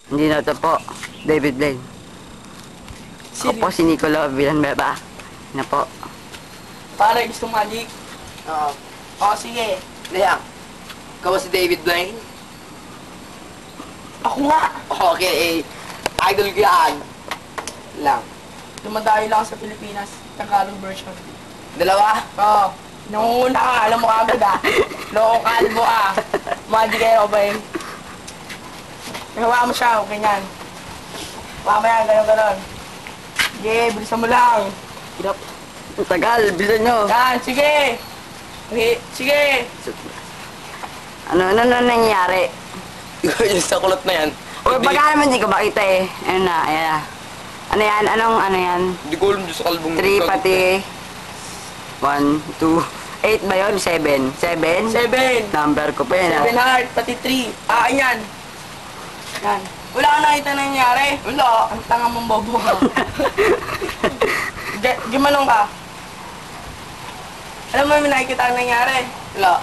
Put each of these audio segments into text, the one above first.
Hindi na ito po. David Blaine. Ako po si Nicola Villanueva. Na po. Pare, gusto magic? Oo. Oo, sige. Liyak. Ikaw ba si David Blaine? Ako nga. Okay, idol ko yan. Lang. Dumadayo lang sa Pilipinas. Tagalog version. Dalawa? Oo. Nangunguna ka, alam mo agad ah. Loko kalbo ah. Magic kayo ba eh? Nahawa mo siya, okay yan. Mamaya, gano'n. Sige, bilisan mo lang. Ang tagal, bilisan nyo. Yan, sige. Okay, sige. Ano nangyayari? Yung sa kulot na yan. Uy, baka naman hindi ko makita eh. Ayun na, ayan na. Ano yan? Ano yan? Hindi ko alam sa kalbong. 3 pati 1, 2, 8 ba yun? 7? 7? 7. Number ko pa yun 7 heart, pati 3. Ah, yan. Yan. Wala ka nakita na nangyari? Wala. Ang tanga mong bobo ka. Gimanong ka. Alam mo yung nakikita ang nangyari? Wala.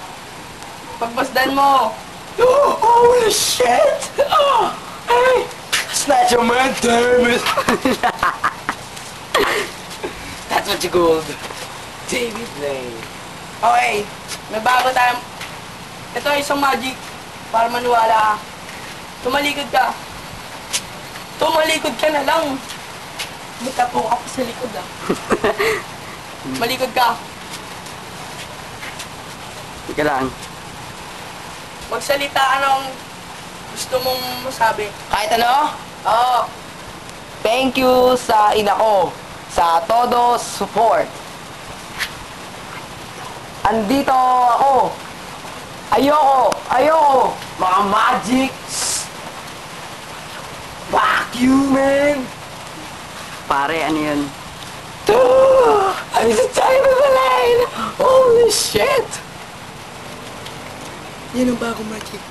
Pagbasdan mo. Oh, holy shit! Oh, hey! Snatch your man, damn it! That's what you called David Blaine. Okay. May bago tayo. Ito isang magic. Para maniwala ka. Tumalikod ka. Tumalikod ka na lang. Magtapo ka pa sa likod ah. Malikod ka. Ika lang. Magsalita ka ng gusto mong masabi. Kahit ano? Oo. Thank you sa ina ko sa todo support. Andito ako. Ayoko. Mga magic. Fuck you, man. Pare, ano yun? I'm the time of the line. Holy shit. Yan ang bagong magic.